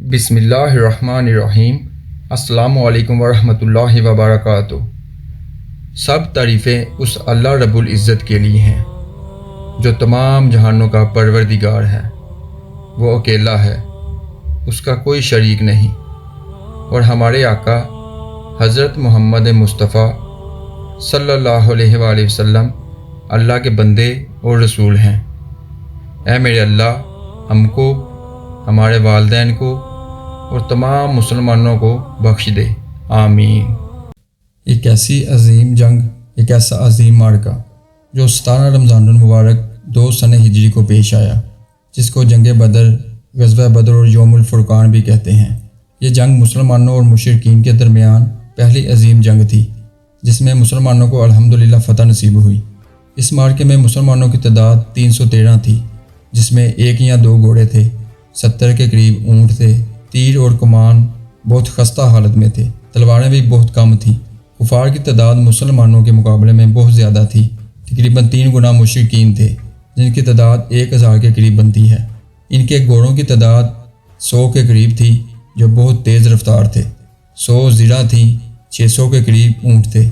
بسم اللہ الرحمن الرحیم۔ السلام علیکم ورحمۃ اللہ وبرکاتہ۔ سب تعریفیں اس اللہ رب العزت کے لیے ہیں جو تمام جہانوں کا پروردگار ہے۔ وہ اکیلا ہے، اس کا کوئی شریک نہیں، اور ہمارے آقا حضرت محمد مصطفیٰ صلی اللہ علیہ وآلہ وسلم اللہ کے بندے اور رسول ہیں۔ اے میرے اللہ، ہم کو، ہمارے والدین کو اور تمام مسلمانوں کو بخش دے، آمین۔ ایک ایسی عظیم جنگ، ایک ایسا عظیم معرکہ جو 17 رمضان المبارک 2 سن ہجری کو پیش آیا، جس کو جنگ بدر، غزوہ بدر اور یوم الفرقان بھی کہتے ہیں۔ یہ جنگ مسلمانوں اور مشرکین کے درمیان پہلی عظیم جنگ تھی، جس میں مسلمانوں کو الحمدللہ فتح نصیب ہوئی۔ اس معرکے میں مسلمانوں کی تعداد 313 تھی، جس میں 1 یا 2 گھوڑے تھے، 70 کے قریب اونٹ تھے، تیر اور کمان بہت خستہ حالت میں تھے، تلواریں بھی بہت کم تھیں۔ کفار کی تعداد مسلمانوں کے مقابلے میں بہت زیادہ تھی، تقریباً 3 گنا مشرکین تھے، جن کی تعداد 1000 کے قریب بنتی ہے۔ ان کے گھوڑوں کی تعداد 100 کے قریب تھی، جو بہت تیز رفتار تھے، 100 زرہ تھیں، 600 کے قریب اونٹ تھے۔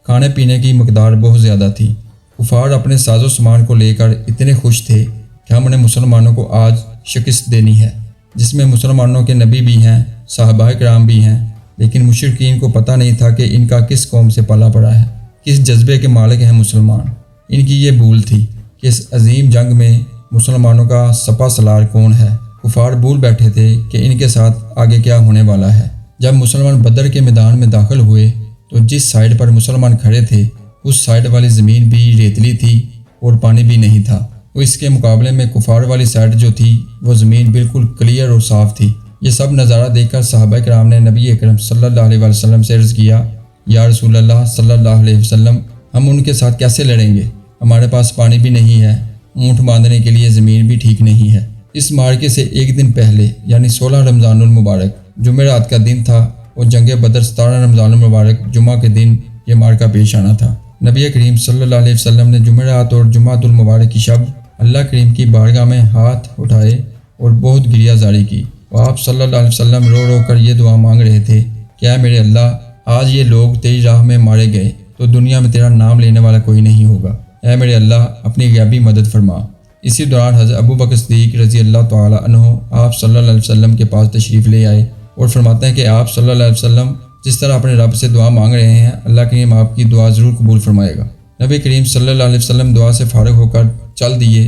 کھانے پینے کی مقدار بہت زیادہ تھی۔ کفار اپنے ساز و سامان کو لے کر اتنے خوش تھے کہ ہم نے مسلمانوں کو آج شکست دینی ہے، جس میں مسلمانوں کے نبی بھی ہیں، صحابہ کرام بھی ہیں، لیکن مشرکین کو پتہ نہیں تھا کہ ان کا کس قوم سے پلا پڑا ہے، کس جذبے کے مالک ہیں مسلمان۔ ان کی یہ بھول تھی کہ اس عظیم جنگ میں مسلمانوں کا سپہ سالار کون ہے۔ کفار بھول بیٹھے تھے کہ ان کے ساتھ آگے کیا ہونے والا ہے۔ جب مسلمان بدر کے میدان میں داخل ہوئے تو جس سائڈ پر مسلمان کھڑے تھے، اس سائڈ والی زمین بھی ریتلی تھی اور پانی بھی نہیں تھا۔ وہ اس کے مقابلے میں کفار والی سائڈ جو تھی، وہ زمین بالکل کلیئر اور صاف تھی۔ یہ سب نظارہ دیکھ کر صحابہ کرام نے نبی اکرم صلی اللہ علیہ وسلم سے عرض کیا، یا رسول اللہ صلی اللہ علیہ وسلم، ہم ان کے ساتھ کیسے لڑیں گے؟ ہمارے پاس پانی بھی نہیں ہے، اونٹ باندھنے کے لیے زمین بھی ٹھیک نہیں ہے۔ اس معرکے سے 1 دن پہلے، یعنی 16 رمضان المبارک جمعرات کا دن تھا، اور جنگ بدر 17 رمضان المبارک جمعہ کے دن یہ معرکہ پیش آنا تھا۔ نبی کریم صلی اللہ علیہ وسلم نے جمعرات اور جمعۃ المبارک کی شب اللہ کریم کی بارگاہ میں ہاتھ اٹھائے اور بہت گریہ زاری کی۔ اور آپ صلی اللہ علیہ وسلم رو رو کر یہ دعا مانگ رہے تھے کہ اے میرے اللہ، آج یہ لوگ تیری راہ میں مارے گئے تو دنیا میں تیرا نام لینے والا کوئی نہیں ہوگا۔ اے میرے اللہ، اپنی غیبی مدد فرما۔ اسی دوران حضرت ابو بکر صدیق رضی اللہ تعالی عنہ آپ صلی اللہ علیہ وسلم کے پاس تشریف لے آئے اور فرماتے ہیں کہ آپ صلی اللہ علیہ وسلم جس طرح اپنے رب سے دعا مانگ رہے ہیں، اللہ کریم آپ کی دعا ضرور قبول فرمائے گا۔ نبی کریم صلی اللہ علیہ وسلم دعا سے فارغ ہو کر چل دیے۔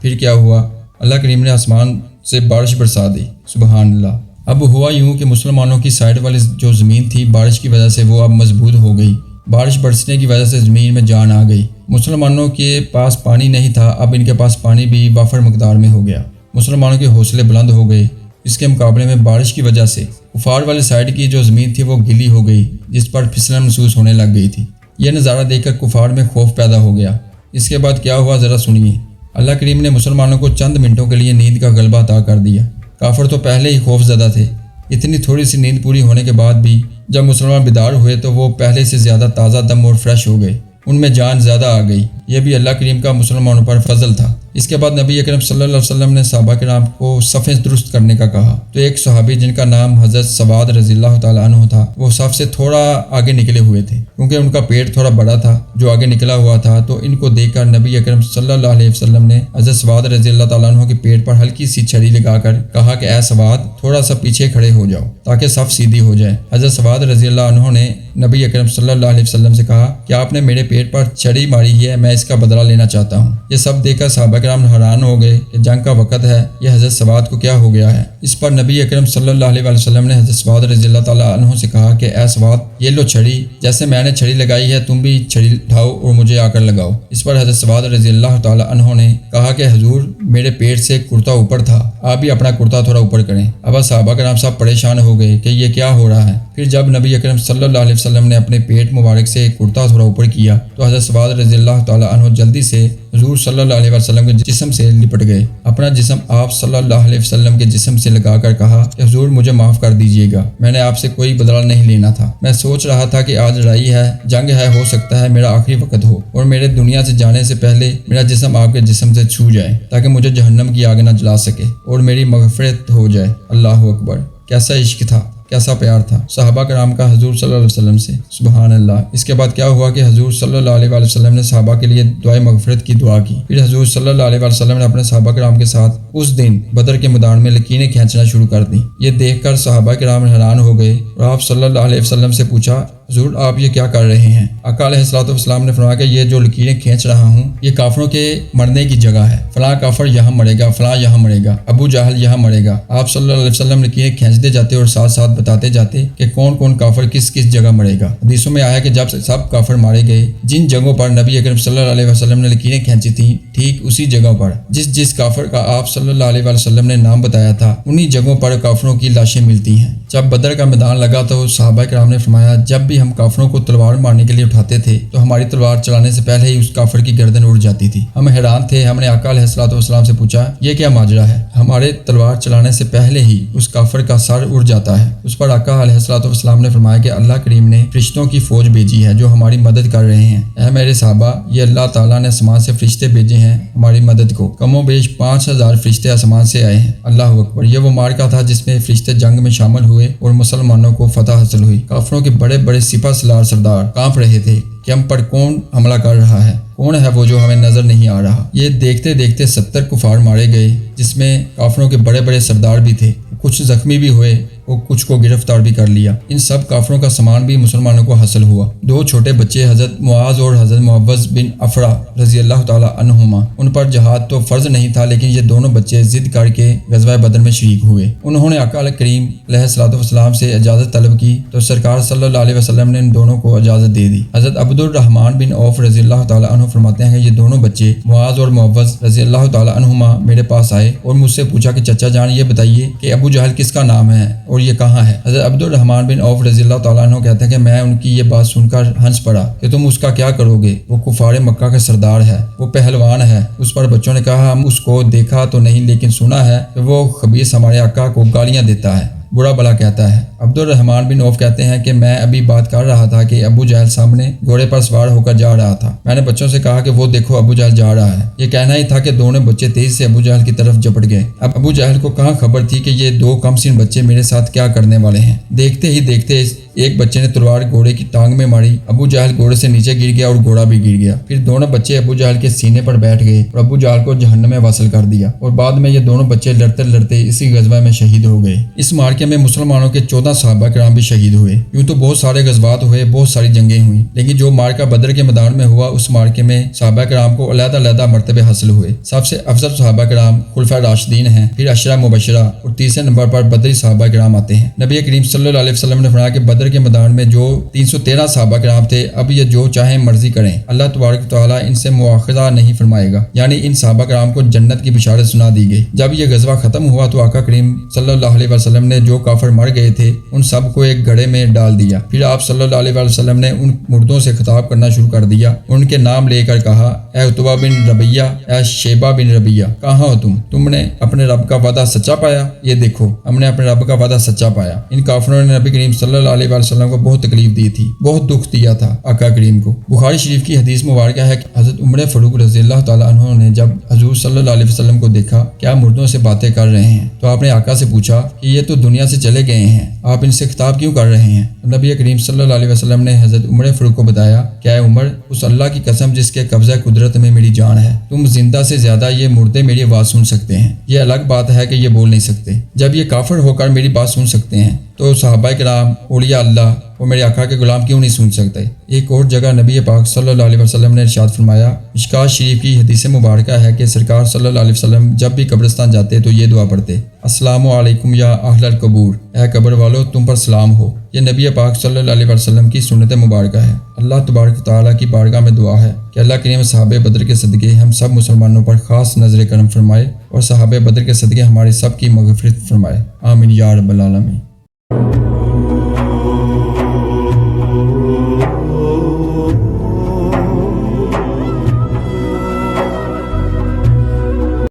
پھر کیا ہوا؟ اللہ کریم نے آسمان سے بارش برسا دی، سبحان اللہ۔ اب ہوا یوں کہ مسلمانوں کی سائڈ والی جو زمین تھی، بارش کی وجہ سے وہ اب مضبوط ہو گئی۔ بارش برسنے کی وجہ سے زمین میں جان آ گئی۔ مسلمانوں کے پاس پانی نہیں تھا، اب ان کے پاس پانی بھی وافر مقدار میں ہو گیا۔ مسلمانوں کے حوصلے بلند ہو گئے۔ اس کے مقابلے میں بارش کی وجہ سے کفار والے سائڈ کی جو زمین تھی وہ گیلی ہو گئی، جس پر پھسلن محسوس ہونے لگ گئی تھی۔ یہ نظارہ دیکھ کر کفار میں خوف پیدا ہو گیا۔ اس کے بعد کیا ہوا ذرا سنیے۔ اللہ کریم نے مسلمانوں کو چند منٹوں کے لیے نیند کا غلبہ عطا کر دیا۔ کافر تو پہلے ہی خوف زدہ تھے۔ اتنی تھوڑی سی نیند پوری ہونے کے بعد بھی جب مسلمان بیدار ہوئے تو وہ پہلے سے زیادہ تازہ دم اور فریش ہو گئے، ان میں جان زیادہ آ گئی۔ یہ بھی اللہ کریم کا مسلمانوں پر فضل تھا۔ اس کے بعد نبی اکرم صلی اللہ علیہ وسلم نے صحابہ کرام کو صفیں درست کرنے کا کہا، تو ایک صحابی جن کا نام حضرت سواد رضی اللہ تعالیٰ عنہ تھا، وہ صف سے تھوڑا آگے نکلے ہوئے تھے، کیونکہ ان کا پیٹ تھوڑا بڑا تھا جو آگے نکلا ہوا تھا۔ تو ان کو دیکھ کر نبی اکرم صلی اللہ علیہ وسلم نے حضرت سواد رضی اللہ تعالیٰ عنہ کے پیٹ پر ہلکی سی چھری لگا کر کہا کہ اے سواد، تھوڑا سا پیچھے کھڑے ہو جاؤ تاکہ صف سیدھی ہو جائے۔ حضرت سواد رضی اللہ عنہ نے نبی اکرم صلی اللہ علیہ وسلم سے کہا کہ آپ نے میرے پیٹ پر چھری ماری ہے، میں اس کا بدلہ لینا چاہتا ہوں۔ یہ سب دیکھ کر صحابہ کرام حیران ہو گئے کہ جنگ کا وقت ہے، یہ حضرت سواد کو کیا ہو گیا ہے۔ اس پر نبی اکرم صلی اللہ علیہ وسلم نے حضرت سواد رضی اللہ تعالیٰ عنہ سے کہا کہ اے سواد، یہ لو چھڑی، جیسے میں نے چھڑی لگائی ہے تم بھی چھڑی اٹھاؤ اور مجھے آ کر لگاؤ۔ اس پر حضرت سواد رضی اللہ تعالیٰ عنہ نے کہا کہ حضور، میرے پیٹ سے کرتا اوپر تھا، آپ بھی اپنا کرتا تھوڑا اوپر کریں۔ اب صحابہ کرام سب پریشان ہو گئے کہ یہ کیا ہو رہا ہے۔ پھر جب نبی اکرم صلی اللہ علیہ وسلم نے اپنے پیٹ مبارک سے کرتا تھوڑا اوپر کیا تو حضرت سواد رضی اللہ تعالیٰ عنہ جلدی سے حضور صلی اللہ علیہ وسلم کے جسم سے لپٹ گئے، اپنا جسم آپ صلی اللہ علیہ وسلم کے جسم سے لگا کر کہا کہ حضور مجھے معاف کر دیجیے گا، میں نے آپ سے کوئی بدلہ نہیں لینا تھا۔ میں سوچ رہا تھا کہ آج لڑائی ہے، جنگ ہے، ہو سکتا ہے میرا آخری وقت ہو اور میرے دنیا سے جانے سے پہلے میرا جسم آپ کے جسم سے چھو جائے تاکہ مجھے جہنم کی آگ نہ جلا سکے اور میری مغفرت ہو جائے۔ اللہ اکبر۔ کیسا عشق تھا، کیسا پیار تھا صحابہ کرام کا حضور صلی اللہ علیہ وسلم سے، سبحان اللہ۔ اس کے بعد کیا ہوا کہ حضور صلی اللہ علیہ وسلم نے صحابہ کے لیے دعائے مغفرت کی دعا کی۔ پھر حضور صلی اللہ علیہ وسلم نے اپنے صحابہ کرام کے ساتھ اس دن بدر کے میدان میں لکیریں کھینچنا شروع کر دی۔ یہ دیکھ کر صحابہ کرام حیران ہو گئے اور آپ صلی اللہ علیہ وسلم سے پوچھا، حضور آپ یہ کیا کر رہے ہیں؟ آقا علیہ الصلوۃ والسلام نے فرمایا کہ یہ جو لکیریں کھینچ رہا ہوں یہ کافروں کے مرنے کی جگہ ہے، فلاں کافر یہاں مرے گا، فلاں یہاں مرے گا، ابو جہل یہاں مرے گا۔ آپ صلی اللہ علیہ وسلم لکیریں کھینچتے جاتے اور ساتھ ساتھ بتاتے جاتے کہ کون کون کافر کس کس جگہ مرے گا۔ حدیثوں میں آیا کہ جب سب کافر مارے گئے، جن جگہوں پر نبی اکرم صلی اللہ علیہ وسلم نے لکیریں کھینچی تھیں، ٹھیک اسی جگہ پر جس کافر کا آپ صلی اللہ علیہ وسلم نے نام بتایا تھا، انہی جگہوں پر کافروں کی لاشیں ملتی ہیں۔ جب بدر کا میدان لگا تو صحابہ کرام نے فرمایا، جب بھی ہم کافروں کو تلوار مارنے کے لیے اٹھاتے تھے تو ہماری تلوار چلانے سے پہلے ہی اس کافر کی گردن اڑ جاتی تھی۔ ہم حیران تھے، ہم نے آقا علیہ الصلوۃ والسلام سے پوچھا یہ کیا ماجرا ہے؟ ہمارے تلوار چلانے سے پہلے ہی اس کافر کا سر اڑ جاتا ہے۔ اس پر آقا علیہ الصلوۃ والسلام نے فرمایا کہ اللہ کریم نے فرشتوں کی فوج بھیجی ہے جو ہماری مدد کر رہے ہیں۔ اے میرے صحابہ، یہ اللہ تعالیٰ نے آسمان سے فرشتے بھیجے ہیں ہماری مدد کو، کم و بیش 5000 فرشتے آسمان سے آئے ہیں۔ اللہ اکبر۔ یہ وہ معرکہ تھا جس میں فرشتے جنگ میں شامل ہوئے اور مسلمانوں کو فتح حاصل ہوئی۔ کافروں کے بڑے بڑے سپہ سالار سردار کانپ رہے تھے کہ ہم پر کون حملہ کر رہا ہے، کون ہے وہ جو ہمیں نظر نہیں آ رہا۔ یہ دیکھتے دیکھتے 70 کفار مارے گئے جس میں کافروں کے بڑے بڑے سردار بھی تھے، کچھ زخمی بھی ہوئے اور کچھ کو گرفتار بھی کر لیا۔ ان سب کافروں کا سامان بھی مسلمانوں کو حاصل ہوا۔ 2 چھوٹے بچے حضرت معاذ اور حضرت معوذ بن افرا رضی اللہ تعالی عنہما، ان پر جہاد تو فرض نہیں تھا لیکن یہ دونوں بچے ضد کر کے غزوہ بدر میں شریک ہوئے۔ انہوں نے آقا کریم علیہ الصلوۃ والسلام سے اجازت طلب کی تو سرکار صلی اللہ علیہ وسلم نے ان دونوں کو اجازت دے دی۔ حضرت عبد الرحمن بن عوف رضی اللہ تعالی عنہ فرماتے ہیں کہ یہ دونوں بچے معاذ اور معوذ رضی اللہ تعالی عنہما میرے پاس آئے اور مجھ سے پوچھا کہ چچا جان یہ بتائیے کہ ابو جہل کس کا نام ہے اور یہ کہاں ہے؟ حضرت عبد الرحمن بن عوف رضی اللہ تعالیٰ عنہ کہتے ہیں کہ میں ان کی یہ بات سن کر ہنس پڑا کہ تم اس کا کیا کرو گے؟ وہ کفار مکہ کا سردار ہے، وہ پہلوان ہے۔ اس پر بچوں نے کہا ہم اس کو دیکھا تو نہیں لیکن سنا ہے کہ وہ خبیث ہمارے آقا کو گالیاں دیتا ہے، برا بلا کہتا ہے۔ عبد الرحمن بن عوف کہتے ہیں کہ میں ابھی بات کر رہا تھا کہ ابو جہل سامنے گھوڑے پر سوار ہو کر جا رہا تھا۔ میں نے بچوں سے کہا کہ وہ دیکھو ابو جہل جا رہا ہے۔ یہ کہنا ہی تھا کہ دونوں بچے تیزی سے ابو جہل کی طرف جپٹ گئے۔ اب ابو جہل کو کہاں خبر تھی کہ یہ 2 کم سن بچے میرے ساتھ کیا کرنے والے ہیں۔ دیکھتے ہی دیکھتے ایک بچے نے تلوار گھوڑے کی ٹانگ میں ماری، ابو جہل گھوڑے سے نیچے گر گیا اور گھوڑا بھی گر گیا۔ پھر دونوں بچے ابو جہل کے سینے پر بیٹھ گئے اور ابو جہل کو جہنم میں واصل کر دیا اور بعد میں یہ دونوں بچے لڑتے لڑتے اسی غزوہ میں شہید ہو گئے۔ اس معرکے میں مسلمانوں کے 14 صحابہ کرام بھی شہید ہوئے۔ یوں تو بہت سارے غزوات ہوئے، بہت ساری جنگیں ہوئیں، لیکن جو معرکہ بدر کے میدان میں ہوا اس معرکے میں صحابہ کرام کو علیحدہ علیحدہ مرتبے حاصل ہوئے۔ سب سے افضل صحابہ کرام خلفائے راشدین ہیں، پھر عشرہ مبشرہ اور تیسرے نمبر پر بدری صحابہ کرام آتے ہیں۔ نبی کریم صلی اللہ علیہ وسلم نے فرمایا کہ بدر کے میدان میں جو 313 صحابہ کرام تھے، اب یہ جو چاہیں مرضی کریں، اللہ تبارک و تعالیٰ ان سے مواخذہ نہیں فرمائے گا، یعنی ان صحابہ کرام کو جنت کی بشارت سنا دی گئی۔ جب یہ غزوہ ختم ہوا تو آقا کریم صلی اللہ علیہ وسلم نے جو کافر مر گئے تھے ان سب کو ایک گھڑے میں ڈال دیا۔ پھر آپ صلی اللہ علیہ وسلم نے ان مردوں سے خطاب کرنا شروع کر دیا، ان کے نام لے کر کہا، اے عتبہ بن ربیہ، اے شیبہ بن ربیہ، کہاں ہو تم نے اپنے رب کا وعدہ سچا پایا؟ یہ دیکھو ہم نے اپنے رب کا وعدہ سچا پایا۔ ان کافروں نے نبی کریم صلی اللہ علیہ وسلم کو بہت تکلیف دی تھی، بہت دکھ دیا تھا آقا کریم کو۔ بخاری شریف کی حدیث مبارکہ ہے کہ حضرت عمر فاروق رضی اللہ تعالیٰ عنہ نے جب حضور صلی اللہ علیہ وسلم کو دیکھا کیا مردوں سے باتیں کر رہے ہیں تو آپ نے آقا سے پوچھا کہ یہ تو دنیا سے چلے گئے ہیں، آپ ان سے خطاب کیوں کر رہے ہیں؟ نبی کریم صلی اللہ علیہ وسلم نے حضرت عمر فاروق کو بتایا کہ اے عمر، اس اللہ کی قسم جس کے قبضہ قدرت میں میری جان ہے، تم زندہ سے زیادہ یہ مردے میری آواز سن سکتے ہیں۔ یہ الگ بات ہے کہ یہ بول نہیں سکتے۔ جب یہ کافر ہو کر میری بات سن سکتے ہیں تو صحابہ کرام، اولیاء اللہ وہ میرے آقا کے غلام کیوں نہیں سن سکتے؟ ایک اور جگہ نبی پاک صلی اللہ علیہ وسلم نے ارشاد فرمایا، مشکوٰۃ شریف کی حدیث مبارکہ ہے کہ سرکار صلی اللہ علیہ وسلم جب بھی قبرستان جاتے تو یہ دعا پڑھتے، السلام علیکم یا اہل القبور، اے قبر والو تم پر سلام ہو۔ یہ نبی پاک صلی اللہ علیہ وسلم کی سنت مبارکہ ہے۔ اللہ تبارک تعالیٰ کی بارگاہ میں دعا ہے کہ اللہ کریم صحابہ بدر کے صدقے ہم سب مسلمانوں پر خاص نظر کرم فرمائے اور صحابہ بدر کے صدقے ہمارے سب کی مغفرت فرمائے، آمین یا رب العالمین۔